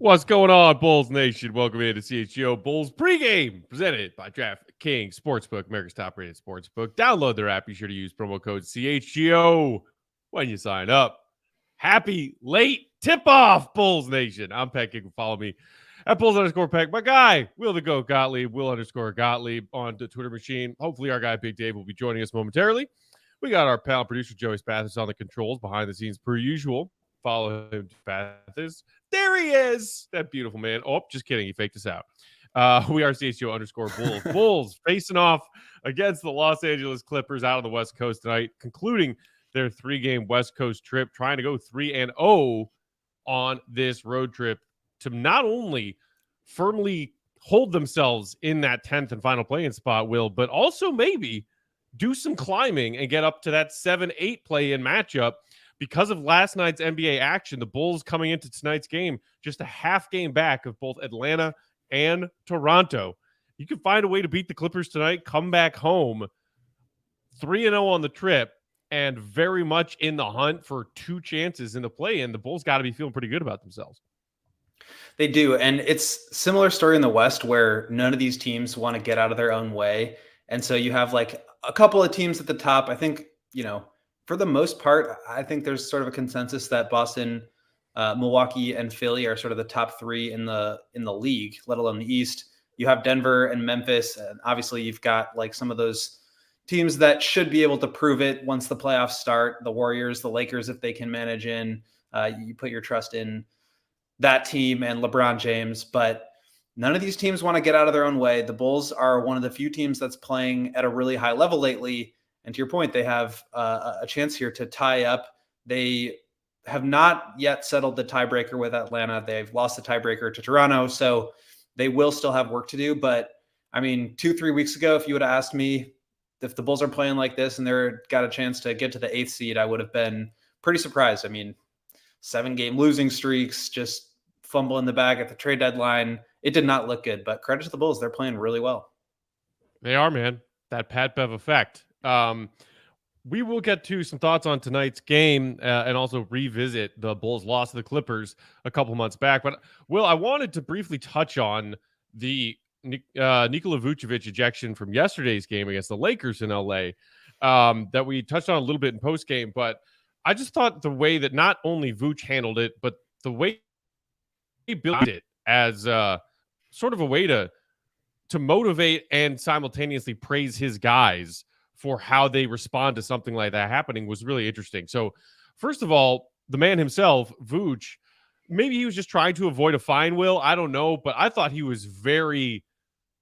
What's going on, Bulls Nation? Welcome into CHGO Bulls pregame, presented by DraftKings Sportsbook, America's top-rated sportsbook. Download their app. Be sure to use promo code CHGO when you sign up. Happy late tip-off, Bulls Nation. I'm Peck. You can follow me at Bulls_Peck. My guy, Will the Goat Gottlieb, Will_Gottlieb on the Twitter machine. Hopefully our guy, Big Dave, will be joining us momentarily. We got our pal producer, Joey Spathis, on the controls behind the scenes per usual. Follow him, Spathis. There he is. That beautiful man. Oh, just kidding. He faked us out. We are CHGO_Bulls. Bulls facing off against the Los Angeles Clippers out on the West Coast tonight, concluding their 3-game West Coast trip, trying to go 3-0 on this road trip to not only firmly hold themselves in that 10th and final play-in spot, Will, but also maybe do some climbing and get up to that 7-8 play-in matchup. Because of last night's NBA action, the Bulls coming into tonight's game just a half game back of both Atlanta and Toronto. You can find a way to beat the Clippers tonight, come back home 3-0 on the trip, and very much in the hunt for 2 chances in the play-in. The Bulls got to be feeling pretty good about themselves. They do, and it's similar story in the West where none of these teams want to get out of their own way. And so you have like a couple of teams at the top. I think, for the most part, I think there's sort of a consensus that Boston, Milwaukee, and Philly are sort of the top 3 in the league, let alone the East. You have Denver and Memphis, and obviously you've got like some of those teams that should be able to prove it once the playoffs start. The Warriors, the Lakers, if they can manage in, you put your trust in that team and LeBron James. But none of these teams want to get out of their own way. The Bulls are one of the few teams that's playing at a really high level lately. And to your point, they have a chance here to tie up. They have not yet settled the tiebreaker with Atlanta. They've lost the tiebreaker to Toronto, so they will still have work to do. But, 2-3 weeks ago, if you would have asked me if the Bulls are playing like this and they're got a chance to get to the 8th seed, I would have been pretty surprised. 7-game losing streaks, just fumble in the bag at the trade deadline. It did not look good, but credit to the Bulls. They're playing really well. They are, man. That Pat Bev effect. We will get to some thoughts on tonight's game and also revisit the Bulls' loss to the Clippers a couple months back. But, Will, I wanted to briefly touch on the Nikola Vucevic ejection from yesterday's game against the Lakers in L.A. That we touched on a little bit in postgame. But I just thought the way that not only Vuce handled it, but the way he built it as sort of a way to motivate and simultaneously praise his guys for how they respond to something like that happening was really interesting. So, first of all, the man himself, Vuce, maybe he was just trying to avoid a fine, Will. I don't know, but I thought he was very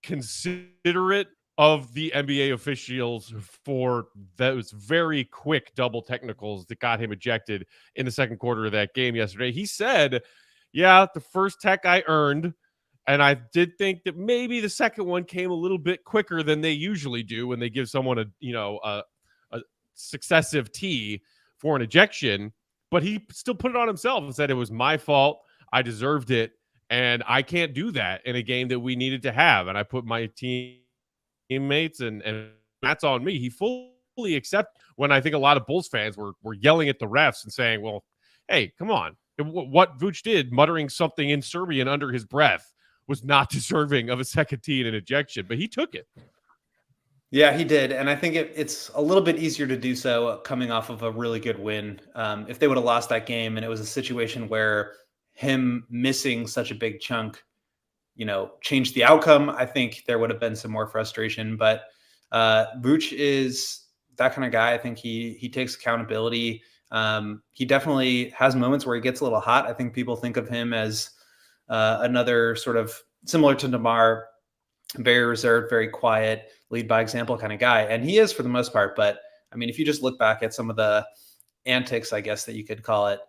considerate of the NBA officials for those very quick double technicals that got him ejected in the second quarter of that game yesterday. He said, yeah, the first tech I earned, and I did think that maybe the second one came a little bit quicker than they usually do when they give someone a successive T for an ejection. But he still put it on himself and said it was my fault. I deserved it. And I can't do that in a game that we needed to have. And I put my teammates and that's on me. He fully accepted when I think a lot of Bulls fans were yelling at the refs and saying, well, hey, come on. What Vuce did, muttering something in Serbian under his breath, was not deserving of a second tee and an ejection, but he took it. Yeah, he did. And I think it's a little bit easier to do so coming off of a really good win. If they would have lost that game and it was a situation where him missing such a big chunk, changed the outcome, I think there would have been some more frustration. But Vuce is that kind of guy. I think he takes accountability. He definitely has moments where he gets a little hot. I think people think of him as another sort of similar to DeMar, very reserved, very quiet, lead by example kind of guy. And he is for the most part. But if you just look back at some of the antics, I guess that you could call it,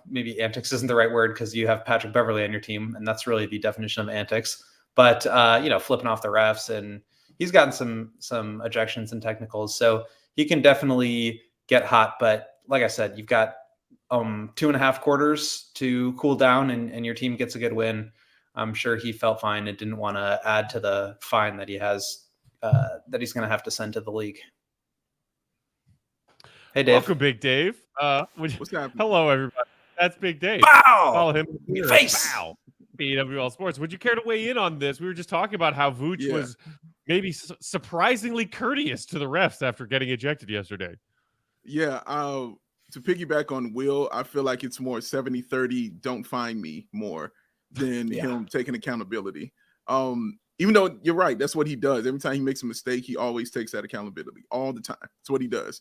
maybe antics isn't the right word because you have Patrick Beverley on your team, and that's really the definition of antics. But, flipping off the refs, and he's gotten some ejections and technicals. So he can definitely get hot. But like I said, you've got 2.5 quarters to cool down and your team gets a good win. I'm sure he felt fine and didn't want to add to the fine that he has, that he's going to have to send to the league. Hey, Dave. Welcome, Big Dave. What's happening? Hello, everybody. That's Big Dave. Bow! Follow him. Your face! Bow. BWL Sports. Would you care to weigh in on this? We were just talking about how Vooch was maybe surprisingly courteous to the refs after getting ejected yesterday. Yeah, to piggyback on Will, I feel like it's more 70-30, don't find me more than him taking accountability. Even though you're right, that's what he does. Every time he makes a mistake, he always takes that accountability all the time. That's what he does.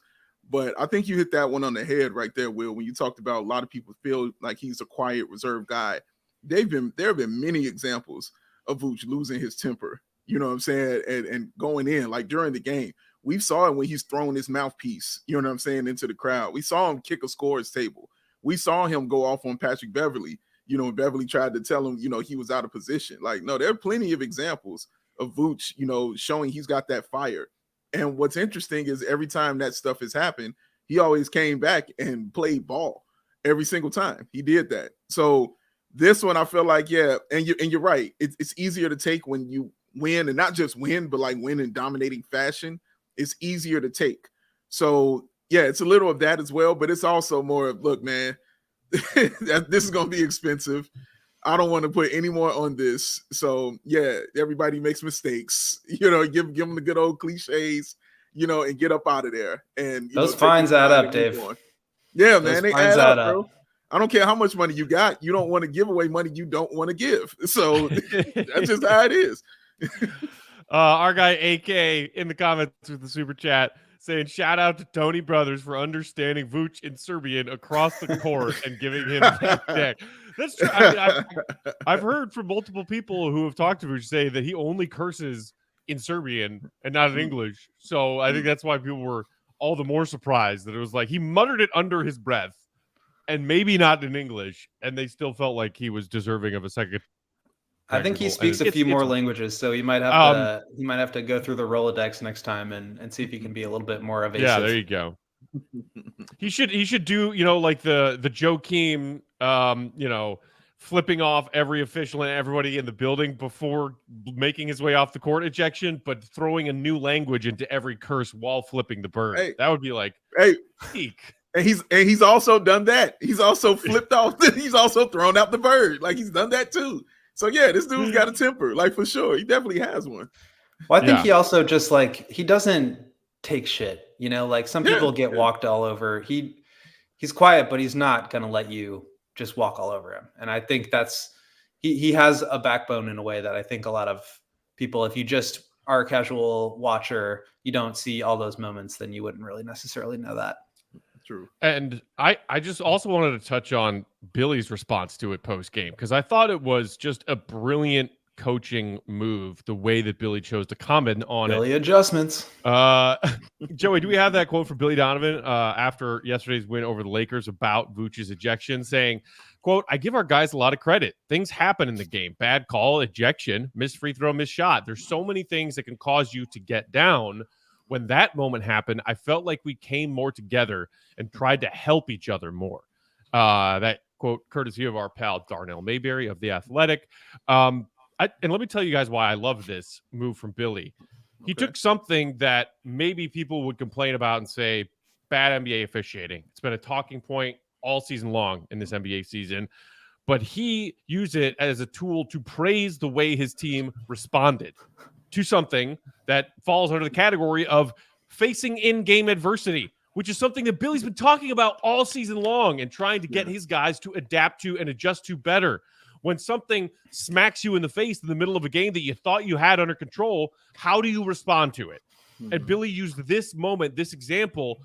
But I think you hit that one on the head right there, Will, when you talked about a lot of people feel like he's a quiet, reserved guy. There have been many examples of Vooch losing his temper, you know what I'm saying, and going in, like during the game. We saw it when he's throwing his mouthpiece, you know what I'm saying, into the crowd. We saw him kick a scorer's table. We saw him go off on Patrick Beverley, you know, and Beverley tried to tell him, you know, he was out of position. Like, no, there are plenty of examples of Vooch, you know, showing he's got that fire. And what's interesting is every time that stuff has happened, he always came back and played ball every single time. He did that. So this one, I feel like, and you're right. It's easier to take when you win, and not just win, but like win in dominating fashion. It's easier to take. So yeah, it's a little of that as well, but it's also more of, look, man, this is going to be expensive. I don't want to put any more on this. So yeah, everybody makes mistakes, you know, give them the good old cliches, you know, and get up out of there. And those fines add up, Dave. Yeah, man, they add up, bro. I don't care how much money you got. You don't want to give away money you don't want to give. So that's just how it is. Our guy AK in the comments with the super chat saying, shout out to Tony Brothers for understanding Vooch in Serbian across the court and giving him that deck. That's true. I mean, I've heard from multiple people who have talked to Vooch say that he only curses in Serbian and not in English. So I think that's why people were all the more surprised that it was like he muttered it under his breath and maybe not in English, and they still felt like he was deserving of a second. I think he speaks a few more languages, so you might have to go through the Rolodex next time and see if he can be a little bit more evasive. Yeah, there you go. he should do, you know, like the Joakim, you know, flipping off every official and everybody in the building before making his way off the court ejection, but throwing a new language into every curse while flipping the bird. Hey, that would be like peak. And he's also done that. He's also flipped off. He's also thrown out the bird. Like, he's done that too. So yeah, this dude's got a temper, like, for sure. He definitely has one. Well, I think he also just, like, he doesn't take shit. You know, like some people get walked all over. He's quiet, but he's not gonna let you just walk all over him. And I think that's he has a backbone in a way that I think a lot of people, if you just are a casual watcher, you don't see all those moments, then you wouldn't really necessarily know that. True. And I just also wanted to touch on Billy's response to it post game, because I thought it was just a brilliant coaching move, the way that Billy chose to comment on Billy adjustments. Joey, do we have that quote from Billy Donovan after yesterday's win over the Lakers about Vooch's ejection, saying, quote, I give our guys a lot of credit. Things happen in the game. Bad call, ejection, missed free throw, missed shot. There's so many things that can cause you to get down. When that moment happened, I felt like we came more together and tried to help each other more. That quote, courtesy of our pal Darnell Mayberry of The Athletic. And let me tell you guys why I love this move from Billy. He took something that maybe people would complain about and say, bad NBA officiating. It's been a talking point all season long in this NBA season. But he used it as a tool to praise the way his team responded to something that falls under the category of facing in-game adversity, which is something that Billy's been talking about all season long and trying to get his guys to adapt to and adjust to better. When something smacks you in the face in the middle of a game that you thought you had under control, how do you respond to it? And Billy used this moment, this example,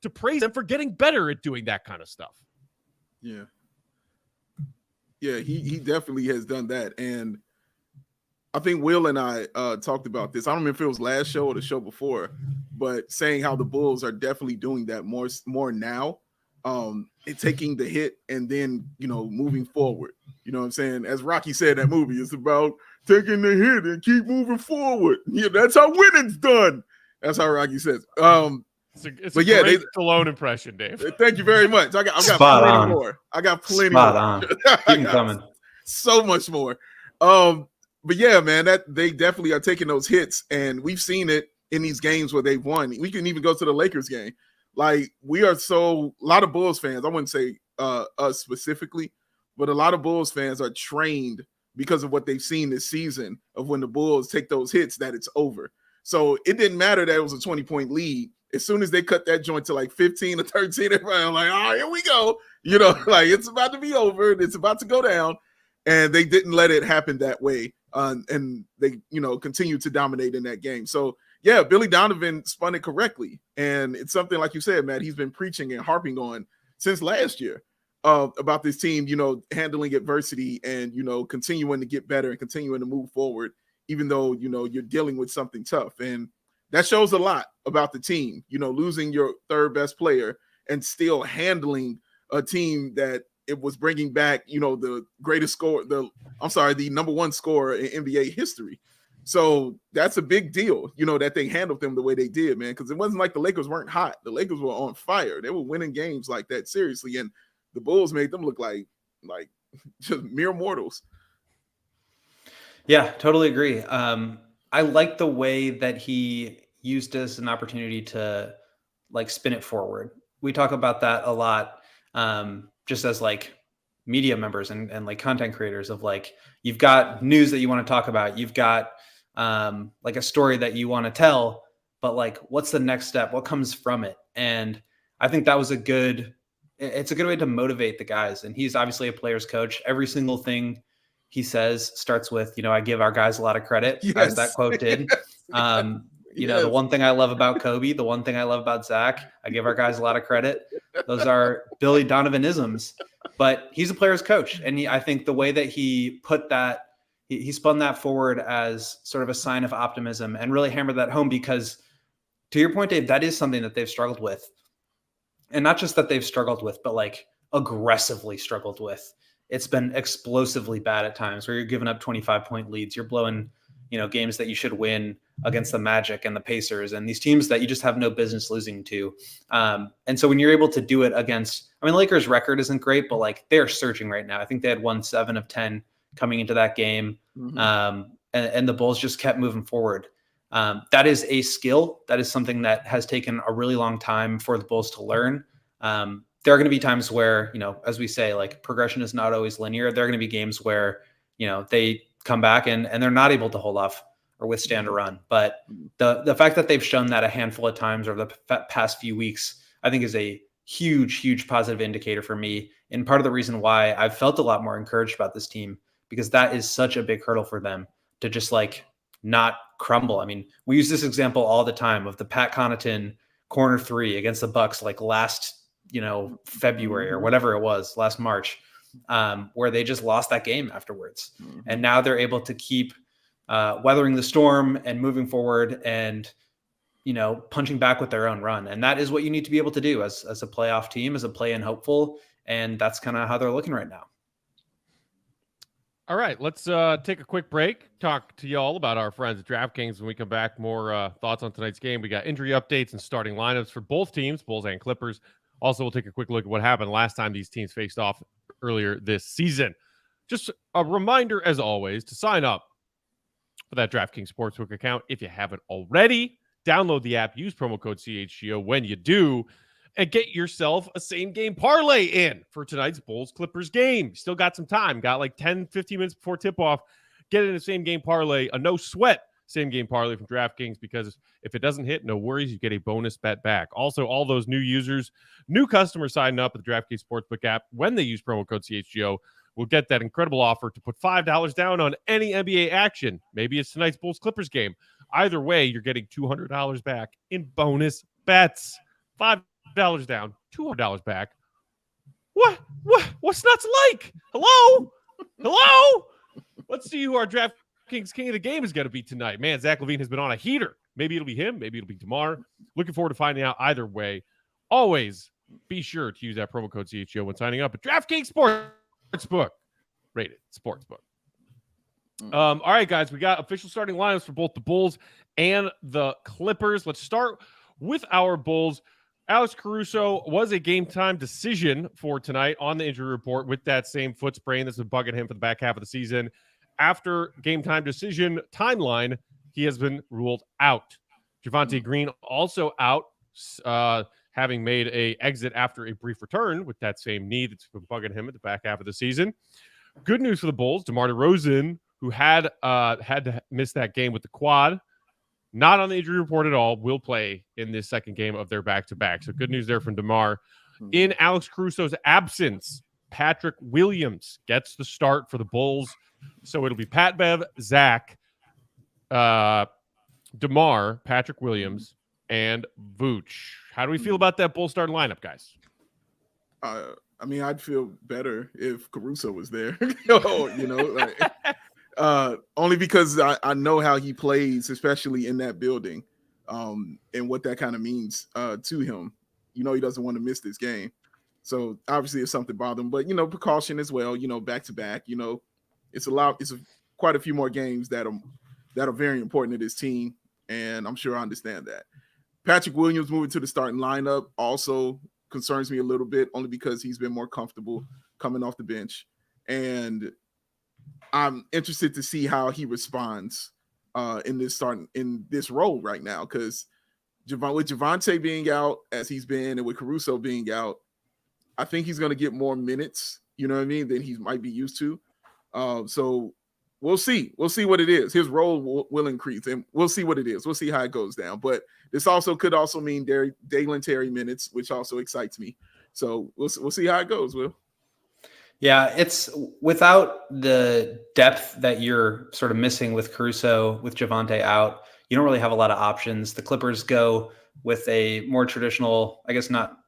to praise them for getting better at doing that kind of stuff. Yeah. Yeah, he definitely has done that. And I think Will and I talked about this. I don't remember if it was last show or the show before, but saying how the Bulls are definitely doing that more now, taking the hit and then, you know, moving forward. You know what I'm saying? As Rocky said in that movie, it's about taking the hit and keep moving forward. Yeah, that's how winning's done. That's how Rocky says. It's a great Stallone impression, Dave. Thank you very much. I got plenty more. I got plenty more. Keep them coming. So much more. But yeah, man, that they definitely are taking those hits, and we've seen it in these games where they've won. We can even go to the Lakers game. Like, we are a lot of Bulls fans, I wouldn't say us specifically, but a lot of Bulls fans are trained because of what they've seen this season of when the Bulls take those hits that it's over. So it didn't matter that it was a 20-point lead. As soon as they cut that joint to like 15 or 13, everybody was like, oh, here we go. Like it's about to be over. It's about to go down. And they didn't let it happen that way. And they, continued to dominate in that game. So, yeah, Billy Donovan spun it correctly. And it's something, like you said, Matt, he's been preaching and harping on since last year about this team, handling adversity and, continuing to get better and continuing to move forward, even though, you're dealing with something tough. And that shows a lot about the team, losing your third best player and still handling a team that it was bringing back, the greatest score, the number one scorer in NBA history. So that's a big deal, that they handled them the way they did, man, because it wasn't like the Lakers weren't hot. The Lakers were on fire. They were winning games like that seriously. And the Bulls made them look like just mere mortals. Yeah, totally agree. I like the way that he used this as an opportunity to spin it forward. We talk about that a lot, just as media members and content creators of you've got news that you want to talk about. You've got a story that you want to tell, but what's the next step? What comes from it? And I think that was a good way to motivate the guys. And he's obviously a player's coach. Every single thing he says starts with, I give our guys a lot of credit, as that quote did. The one thing I love about Kobe, the one thing I love about Zach, I give our guys a lot of credit. Those are Billy Donovanisms, but he's a player's coach. And I think the way that he put that, he spun that forward as sort of a sign of optimism and really hammered that home, because to your point, Dave, that is something that they've struggled with. And not just that they've struggled with, but aggressively struggled with. It's been explosively bad at times where you're giving up 25-point leads. You're blowing, games that you should win against the Magic and the Pacers and these teams that you just have no business losing to. And so when you're able to do it against, the Lakers' record isn't great, but they're surging right now. I think they had won 7 of 10 coming into that game. Mm-hmm. And the Bulls just kept moving forward. That is a skill. That is something that has taken a really long time for the Bulls to learn. There are going to be times where, as we say, progression is not always linear. There are going to be games where, they come back and they're not able to hold off or withstand a run. But the fact that they've shown that a handful of times over the past few weeks, I think is a huge, huge positive indicator for me. And part of the reason why I've felt a lot more encouraged about this team, because that is such a big hurdle for them to just not crumble. We use this example all the time of the Pat Connaughton corner 3 against the Bucks, last, February or whatever it was, last March, where they just lost that game afterwards. Mm-hmm. And now they're able to keep weathering the storm and moving forward and, punching back with their own run. And that is what you need to be able to do as a playoff team, as a play-in hopeful. And that's kind of how they're looking right now. All right, let's take a quick break, talk to y'all about our friends at DraftKings. When we come back, more thoughts on tonight's game. We got injury updates and starting lineups for both teams, Bulls and Clippers. Also, we'll take a quick look at what happened last time these teams faced off earlier this season. Just a reminder, as always, to sign up for that DraftKings Sportsbook account if you haven't already. Download the app, use promo code CHGO when you do, and get yourself a same-game parlay in for tonight's Bulls-Clippers game. You still got some time. Got 10, 15 minutes before tip-off. Get in a same-game parlay, a no-sweat same-game parlay from DraftKings, because if it doesn't hit, no worries. You get a bonus bet back. Also, all those new users, new customers signing up with the DraftKings Sportsbook app, when they use promo code CHGO, will get that incredible offer to put $5 down on any NBA action. Maybe it's tonight's Bulls-Clippers game. Either way, you're getting $200 back in bonus bets. $5 down, $200 back. What's nuts like? Hello? Let's see who our DraftKings King of the Game is going to be tonight. Man, Zach LaVine has been on a heater. Maybe it'll be him. Maybe it'll be DeMar. Looking forward to finding out either way. Always be sure to use that promo code CHGO when signing up at DraftKings Sportsbook. Rated Sportsbook. All right, guys, we got official starting lineups for both the Bulls and the Clippers. Let's start with our Bulls. Alex Caruso was a game-time decision for tonight on the injury report with that same foot sprain that's been bugging him for the back half of the season. After game-time decision timeline, he has been ruled out. Javonte Green also out. having made a exit after a brief return with that same knee that's been bugging him at the back half of the season. Good news for the Bulls. DeMar DeRozan, who had to miss that game with the quad, not on the injury report at all, will play in this second game of their back-to-back. So good news there from DeMar. In Alex Caruso's absence, Patrick Williams gets the start for the Bulls. So it'll be Pat Bev, Zach, DeMar, Patrick Williams, and Vooch. How do we feel about that Bulls starting lineup, guys? I mean, I'd feel better if Caruso was there. You know, like, only because I know how he plays, especially in that building, and what that kind of means to him. You know, he doesn't want to miss this game. So obviously it's something bothering him, but, you know, precaution as well, you know, back to back, you know, it's quite a few more games that are very important to this team. And I'm sure I understand that. Patrick Williams moving to the starting lineup also concerns me a little bit, only because he's been more comfortable coming off the bench. And I'm interested to see how he responds in this role right now. Because with Javonte being out as he's been, and with Caruso being out, I think he's going to get more minutes, you know what I mean, than he might be used to. So we'll see. We'll see what it is. His role will increase, and we'll see what it is. We'll see how it goes down. But this could also mean Dalen Terry minutes, which also excites me. So we'll see how it goes, Will. Yeah, it's without the depth that you're sort of missing with Caruso, with Javonte out, you don't really have a lot of options. The Clippers go with a more traditional, I guess not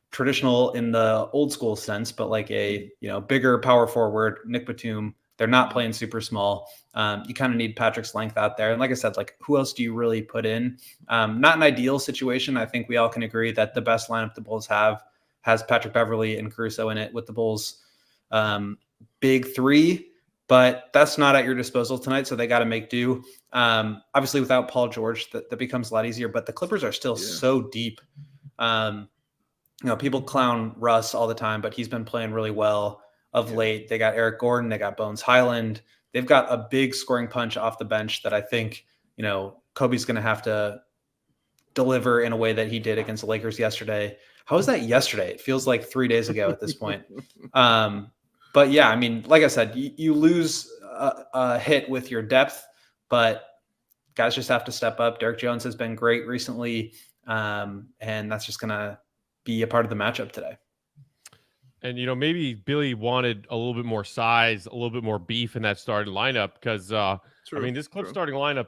traditional in the old school sense, but like a, you know, bigger power forward, Nick Batum. They're not playing super small. You kind of need Patrick's length out there. And like I said, like, who else do you really put in? Not an ideal situation. I think we all can agree that the best lineup the Bulls has Patrick Beverley and Caruso in it with the Bulls' big three, but that's not at your disposal tonight. So they got to make do. Obviously without Paul George, that becomes a lot easier, but the Clippers are still so deep. You know, people clown Russ all the time, but he's been playing really well of late. They got Eric Gordon, they got Bones Highland. They've got a big scoring punch off the bench that I think, you know, Kobe's going to have to deliver in a way that he did against the Lakers yesterday. How was that yesterday? It feels like 3 days ago at this point. But yeah, I mean, like I said, you lose a hit with your depth, but guys just have to step up. Derek Jones has been great recently, and that's just going to be a part of the matchup today. And, you know, maybe Billy wanted a little bit more size, a little bit more beef in that starting lineup because, I mean, this Clip starting lineup,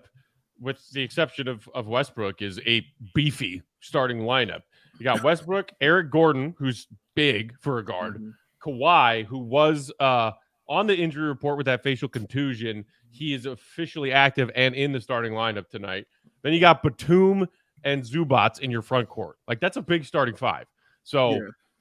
with the exception of Westbrook, is a beefy starting lineup. You got Westbrook, Eric Gordon, who's big for a guard, Kawhi, who was on the injury report with that facial contusion. He is officially active and in the starting lineup tonight. Then you got Batum and Zubats in your front court. Like, that's a big starting five. So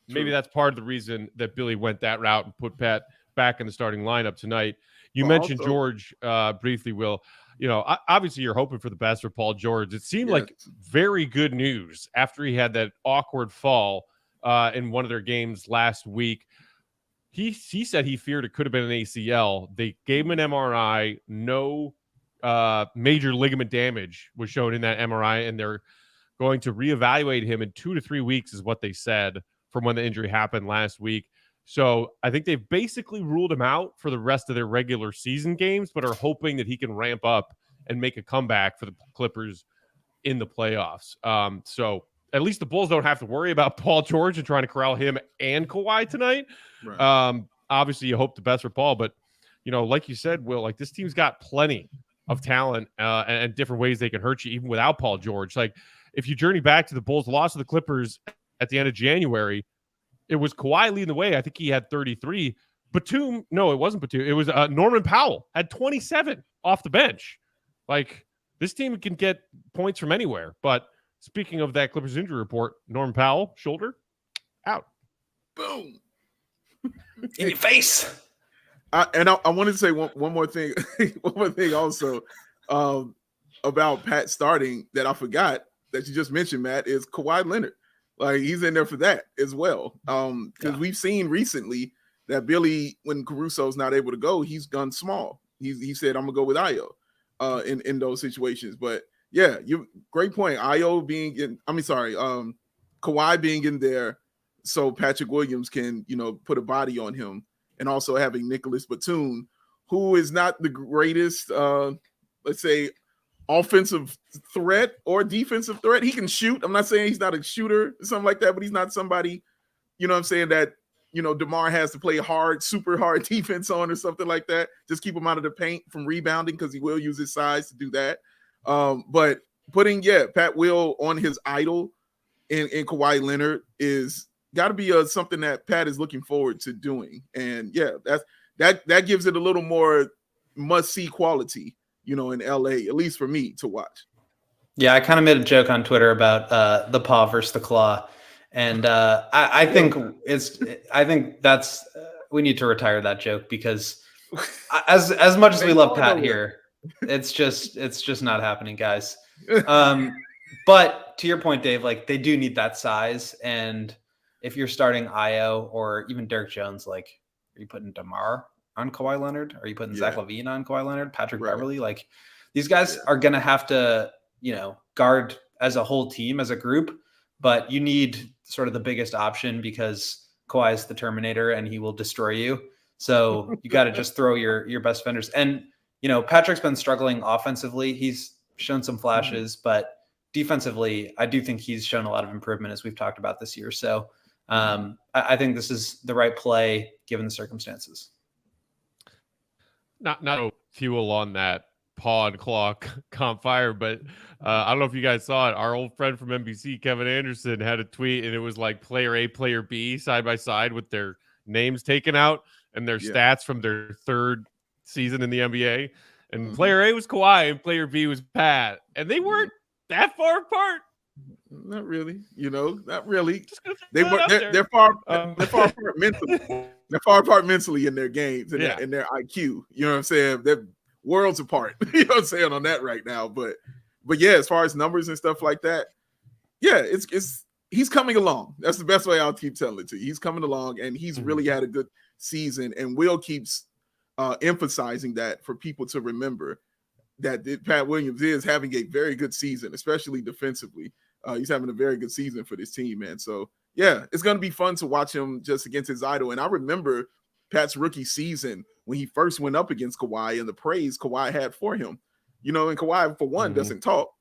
maybe that's part of the reason that Billy went that route and put Pat back in the starting lineup tonight. You mentioned also George briefly, Will. You know, obviously you're hoping for the best for Paul George. It seemed like very good news after he had that awkward fall in one of their games last week. He said he feared it could have been an ACL. They gave him an MRI. No major ligament damage was shown in that MRI, and they're going to reevaluate him in 2 to 3 weeks is what they said from when the injury happened last week. So I think they've basically ruled him out for the rest of their regular season games, but are hoping that he can ramp up and make a comeback for the Clippers in the playoffs. So at least the Bulls don't have to worry about Paul George and trying to corral him and Kawhi tonight. Right. Obviously you hope the best for Paul, but, you know, like you said, Will, like, this team's got plenty of talent and different ways they can hurt you even without Paul George. Like, if you journey back to the Bulls' loss to the Clippers at the end of January, it was Kawhi leading the way. I think he had 33. Batum, no, it wasn't Batum. It was Norman Powell had 27 off the bench. Like, this team can get points from anywhere. But speaking of that Clippers injury report, Norman Powell, shoulder, out. Boom. In your face. I wanted to say one more thing. One more thing also about Pat starting that I forgot that you just mentioned, Matt, is Kawhi Leonard. Like, he's in there for that as well. Because we've seen recently that Billy, when Caruso's not able to go, he's gone small. He said, I'm gonna go with Io in those situations. But yeah, great point. Io being Kawhi being in there so Patrick Williams can, put a body on him, and also having Nicholas Batum, who is not the greatest, let's say, offensive threat or defensive threat. He can shoot. I'm not saying he's not a shooter or something like that, but he's not somebody, that, DeMar has to play hard, super hard defense on or something like that. Just keep him out of the paint from rebounding, because he will use his size to do that. But putting, Pat Will on his idol in Kawhi Leonard is got to be something that Pat is looking forward to doing. And that gives it a little more must-see quality, in LA, at least for me to watch. Yeah, I kind of made a joke on Twitter about the paw versus the claw. And I think that's we need to retire that joke, because as much as we love Pat here, it's just not happening, guys. But to your point, Dave, like, they do need that size. And if you're starting Io or even Derek Jones, like, are you putting DeMar on Kawhi Leonard? Are you putting Zach LaVine on Kawhi Leonard? Patrick Beverly? Like, these guys are going to have to, guard as a whole team, as a group. But you need sort of the biggest option, because Kawhi is the Terminator and he will destroy you. So you got to just throw your best defenders. And, Patrick's been struggling offensively. He's shown some flashes, but defensively, I do think he's shown a lot of improvement, as we've talked about this year. So I think this is the right play given the circumstances. Not to fuel on that paw and claw comp fire, but I don't know if you guys saw it. Our old friend from NBC, Kevin Anderson, had a tweet, and it was like player A, player B side by side with their names taken out and their stats from their third season in the NBA. And player A was Kawhi and player B was Pat, and they weren't that far apart. Not really, not really. They're far apart mentally. They're far apart mentally in their games and in their IQ. You know what I'm saying? They're worlds apart. You know what I'm saying on that right now. But yeah, as far as numbers and stuff like that, he's coming along. That's the best way I'll keep telling it to you. He's coming along, and he's really had a good season. And Will keeps emphasizing that for people to remember that Pat Williams is having a very good season, especially defensively. He's having a very good season for this team, man. So, it's going to be fun to watch him just against his idol. And I remember Pat's rookie season when he first went up against Kawhi, and the praise Kawhi had for him. And Kawhi, for one, doesn't talk.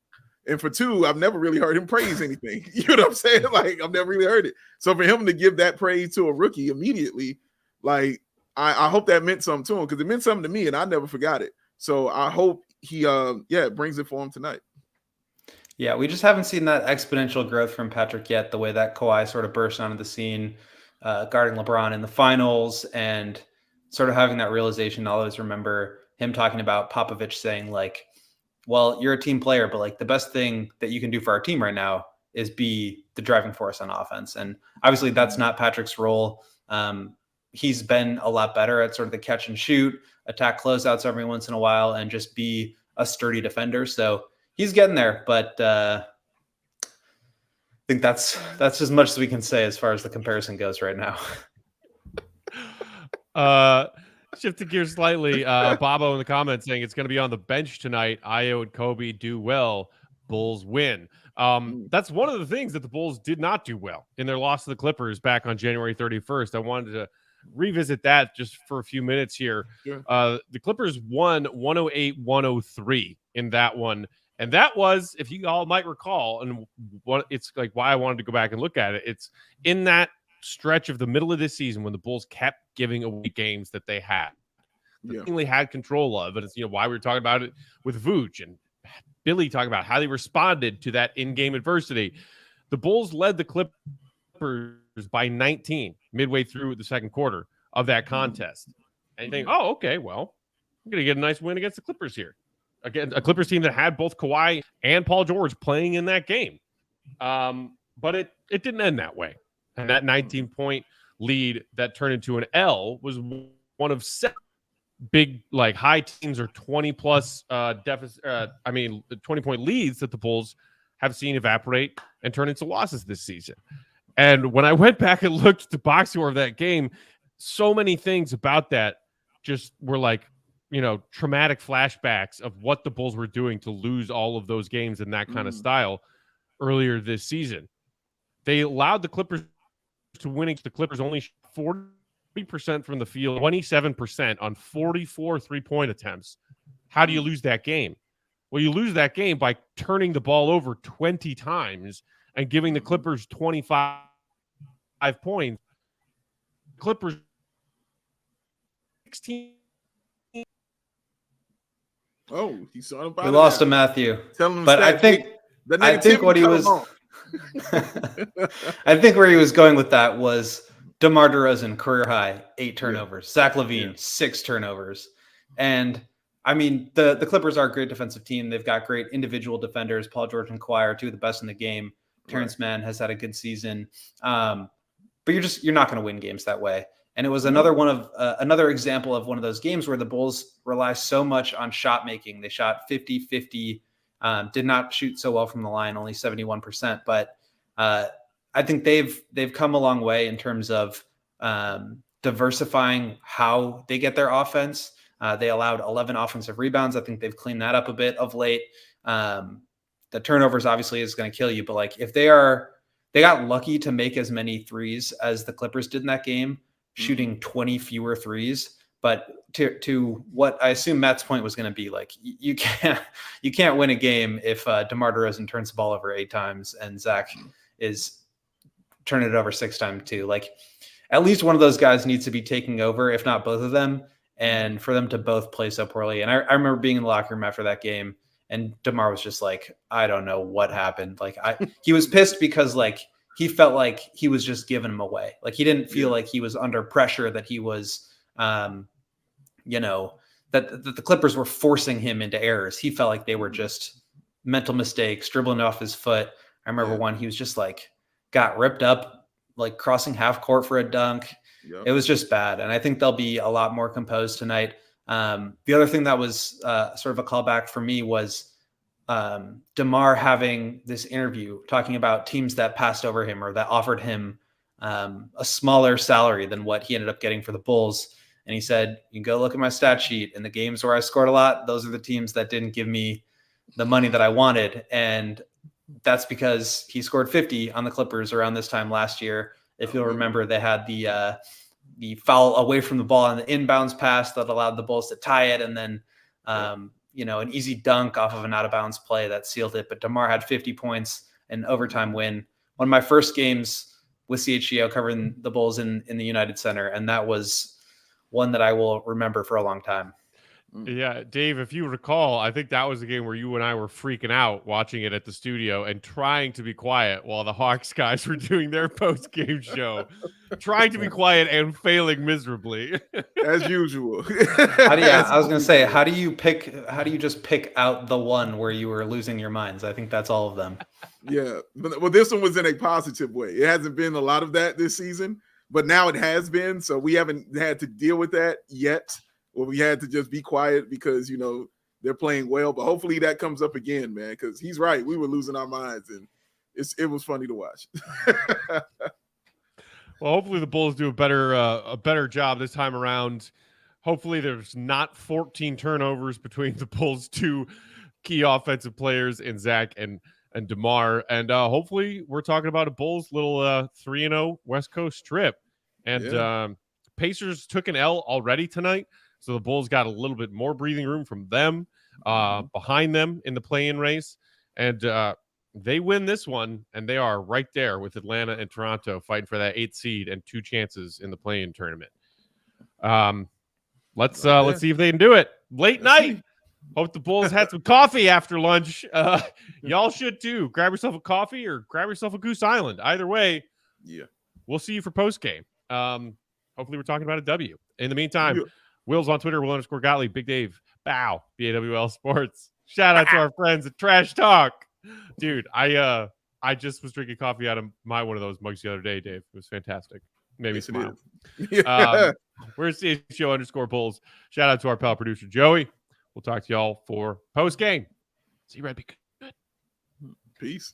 And for two, I've never really heard him praise anything. You know what I'm saying? Like, I've never really heard it. So for him to give that praise to a rookie immediately, like, I hope that meant something to him, because it meant something to me, and I never forgot it. So I hope he brings it for him tonight. Yeah, we just haven't seen that exponential growth from Patrick yet, the way that Kawhi sort of burst onto the scene, guarding LeBron in the finals, and sort of having that realization. I'll always remember him talking about Popovich saying, like, well, you're a team player, but like, the best thing that you can do for our team right now is be the driving force on offense. And obviously that's not Patrick's role. He's been a lot better at sort of the catch and shoot, attack closeouts every once in a while, and just be a sturdy defender. So he's getting there, but I think that's as much as we can say as far as the comparison goes right now. Shifting gears slightly, Bobo in the comments saying it's going to be on the bench tonight. Io and Kobe do well. Bulls win. That's one of the things that the Bulls did not do well in their loss to the Clippers back on January 31st. I wanted to revisit that just for a few minutes here. Sure. The Clippers won 108-103 in that one. And that was, if you all might recall, and it's like why I wanted to go back and look at it. It's in that stretch of the middle of this season when the Bulls kept giving away games that they had. The thing they had control of. And it's, why we were talking about it with Vooch and Billy talking about how they responded to that in-game adversity. The Bulls led the Clippers by 19 midway through the second quarter of that contest. And you think, oh, okay, well, I'm going to get a nice win against the Clippers here. Again, a Clippers team that had both Kawhi and Paul George playing in that game. But it didn't end that way. And that 19-point lead that turned into an L was one of 7 big, like, high teams or 20-plus deficit. 20-point leads that the Bulls have seen evaporate and turn into losses this season. And when I went back and looked at the box score of that game, so many things about that just were like, traumatic flashbacks of what the Bulls were doing to lose all of those games in that kind of style earlier this season. They allowed the Clippers to win. The Clippers only 40% from the field, 27% on 44 3-point attempts. How do you lose that game? Well, you lose that game by turning the ball over 20 times and giving the Clippers 25 points. Clippers 16. Oh, he saw him. We lost him, Matthew. Tell him, but I think what he was. I think where he was going with that was DeMar DeRozan, career high, 8 turnovers. Zach LaVine, 6 turnovers. And I mean, the Clippers are a great defensive team. They've got great individual defenders. Paul George and Kawhi are 2 of the best in the game. Terrence Mann has had a good season. But you're not going to win games that way. And it was another example of one of those games where the Bulls rely so much on shot making. They shot 50-50, did not shoot so well from the line, only 71%. But I think they've come a long way in terms of diversifying how they get their offense. They allowed 11 offensive rebounds. I think they've cleaned that up a bit of late. The turnovers obviously is going to kill you, but like if they got lucky to make as many threes as the Clippers did in that game, shooting 20 fewer threes. But to what I assume Matt's point was going to be, like you can't win a game if DeMar DeRozan turns the ball over 8 times and Zach is turning it over 6 times too. Like at least one of those guys needs to be taking over, if not both of them, and for them to both play so poorly. And I remember being in the locker room after that game, and DeMar was just like, I don't know what happened. Like he was pissed because like he felt like he was just giving him away. Like he didn't feel like he was under pressure, that he was, that the Clippers were forcing him into errors. He felt like they were just mental mistakes, dribbling off his foot. I remember one, he was just like, got ripped up, like crossing half court for a dunk. Yep. It was just bad. And I think they'll be a lot more composed tonight. The other thing that was sort of a callback for me was DeMar having this interview talking about teams that passed over him or that offered him a smaller salary than what he ended up getting for the Bulls. And he said, you can go look at my stat sheet, and the games where I scored a lot, those are the teams that didn't give me the money that I wanted. And that's because he scored 50 on the Clippers around this time last year. If you'll remember, they had the foul away from the ball on the inbounds pass that allowed the Bulls to tie it. And then, an easy dunk off of an out of bounds play that sealed it. But DeMar had 50 points, an overtime win. One of my first games with CHGO covering the Bulls in the United Center. And that was one that I will remember for a long time. Yeah, Dave, if you recall, I think that was the game where you and I were freaking out watching it at the studio and trying to be quiet while the Hawks guys were doing their post-game show, trying to be quiet and failing miserably. As usual. I was going to say, how do you just pick out the one where you were losing your minds? I think that's all of them. Yeah. Well, this one was in a positive way. It hasn't been a lot of that this season, but now it has been. So we haven't had to deal with that yet. Well, we had to just be quiet because, they're playing well. But hopefully that comes up again, man, because he's right. We were losing our minds, and it was funny to watch. Well, hopefully the Bulls do a better job this time around. Hopefully there's not 14 turnovers between the Bulls' 2 key offensive players in Zach and DeMar. And hopefully we're talking about a Bulls little 3-0 West Coast trip. And Pacers took an L already tonight. So the Bulls got a little bit more breathing room from them, behind them in the play-in race. And they win this one, and they are right there with Atlanta and Toronto fighting for that 8th seed and 2 chances in the play-in tournament. Let's see if they can do it. Late night. Hope the Bulls had some coffee after lunch. Y'all should too. Grab yourself a coffee or grab yourself a Goose Island. Either way, we'll see you for post-game. Hopefully we're talking about a W. In the meantime, Will's on Twitter, Will_Gottlieb, Big Dave, Bow, BAWL Sports. Shout out to our friends at Trash Talk. Dude, I just was drinking coffee out of one of those mugs the other day, Dave. It was fantastic. Made me smile. We're CHGO_Bulls. Shout out to our pal producer, Joey. We'll talk to y'all for post game. See you, Red. Be good. Peace.